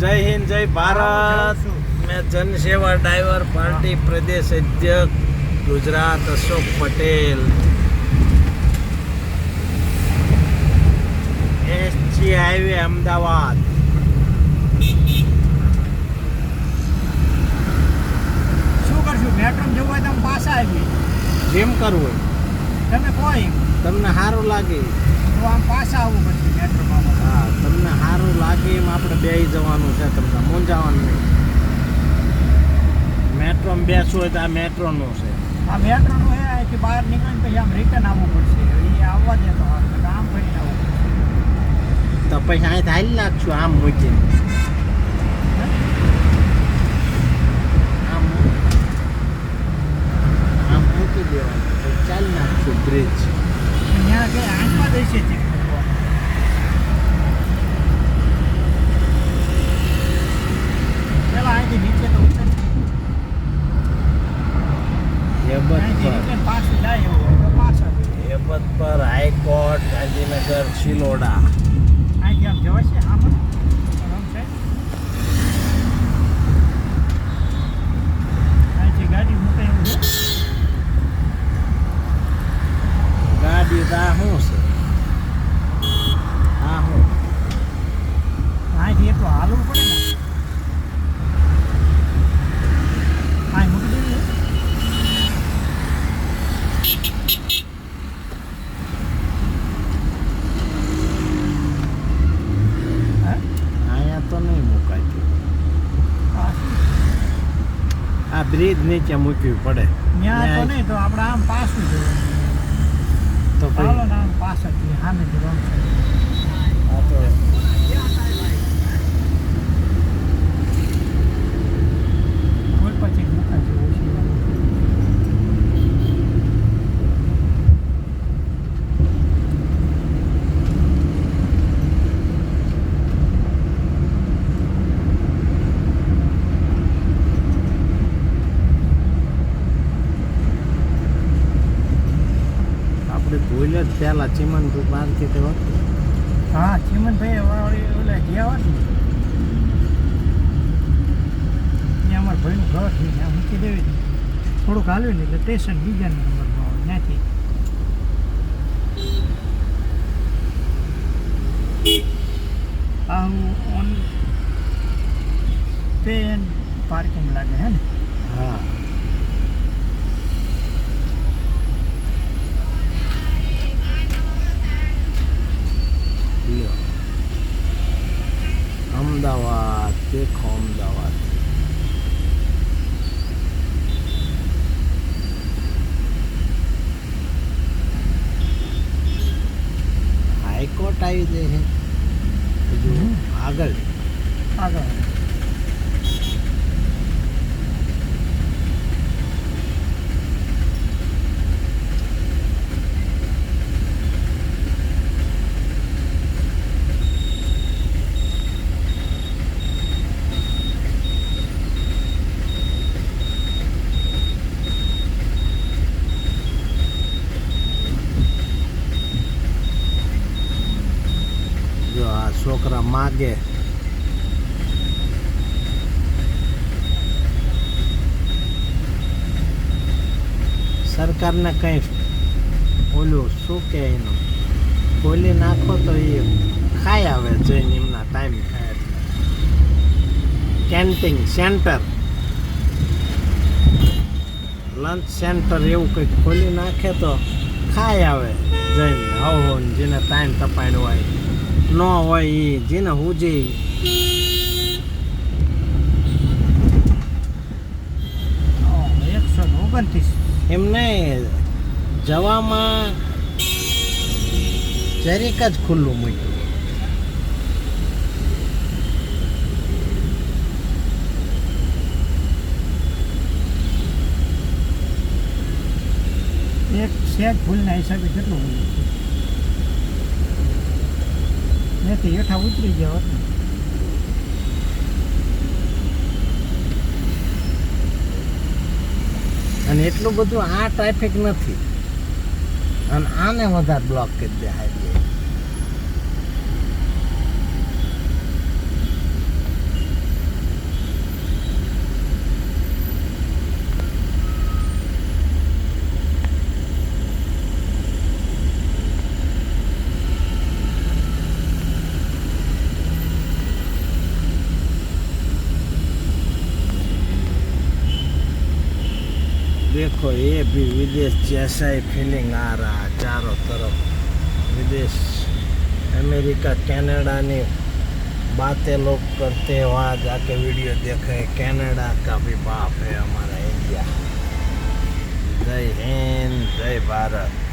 जय हिंद जय भारत। मैं जन सेवा ड्राइवर पार्टी प्रदेश अध्यक्ष गुजरात अशोक पटेल। SG highway Ahmedabad. શું કરશું? મેટ્રો જવું હોય તો આમ પાછા આવી જેમ કરવું હોય તમે કોઈ તમને સારું લાગે તો આમ પાછા આવવું પડશે મેટ્રોમાં. હા, તમને સારું લાગે એમ આપણે બેસી જવાનું છે, તમને મૂંઝાવાનું નહીં. મેટ્રોમાં બેસવું હોય તો આ મેટ્રોનું છે. આ મેટ્રોનું એ અહીંથી બહાર નીકળીને પછી આમ રિટર્ન આવવું પડશે. એ આવવા દે તો આમ ફરીને આવવું પડશે. તો પછી અહીંથી હાલી નાખશું આમ મૂકીને. આમ મૂકી દેવાનું પછી ચાલી નાખશું બ્રિજ. ત્યાં કે આંખમાં જઈશે તે પેલા અહીંથી નીચે તો ઉતર અહીંથી રિટર્ન પાછું જાય એવું હોય તો પાછા એબત પર હાઈકોર્ટ ગાંધીનગર શિલોડા. અહીંથી આમ જવાય છે આમ આમ છે અહીંથી ગાડી મૂકે એવું છે. ગાડી તો આ શું છે? આ શું? અહીંથી એટલું હાલવું પડે ને. અહીં મૂકી દેવી છે. અહીંયા તો નહીં મુકાય. આ બ્રિજ નીચે મૂકવી પડે. ત્યાં તો નહીં તો આપણે આમ પાછું જવું. તો ચાલો પછી ને આમ પાછળ સામે રોંગ સાઈડ. આ તો કોઈ પછી મૂકા જેવું છે. આપણે ભૂલ જ પહેલા ચીમનભાઈ બહારથી તે વખતે હા ચીમનભાઈ વાળી ઓલા ગયા હોત ને ત્યાં અમારા ભાઈનું ઘર છે ત્યાં મૂકી દેવી હતી. થોડુંક હાલ્યું ને એટલે સ્ટેશન બીજા નંબરમાં હોય ત્યાંથી આ ઓન પે એન્ડ પાર્કિંગ લાગે હે ને. હા લ્યો અમદાવાદ દેખો અમદાવાદ. હાઈકોર્ટ આવી જાય છે હજુ આગળ. આગળ જો આ છોકરા માગે. સરકારને કંઈ ઓલું શું કે એનું ખોલી નાખો તો એ ખાઈ આવે જઈને એમના ટાઈમ થાય એટલે. કેન્ટીન સેન્ટર લંચ સેન્ટર એવું કંઈક ખોલી નાખે તો ખાઈ આવે જઈને. હવો ને જેને ટાઈમ તપાયણ હોય ન હોય એ જેને હુજી એમને જવામાં જરીક જ ખુલ્લું મૂક્યું. એક સેજ ભૂલના હિસાબે કેટલું ભૂલ છે. મેં તો હેઠા ઉતરી ગયા હોત ને. અને એટલું બધું આ ટ્રાફિક નથી અને આને વધારે બ્લોક કરી દે હાઈવે. देखो ये भी विदेश जैसा ही फीलिंग आ रहा है चारों तरफ विदेश अमेरिका कनाडा ने बातें लोग करते हैं वहाँ जाके वीडियो देखे कनाडा का भी बाप है हमारा इंडिया जय हिंद जय भारत।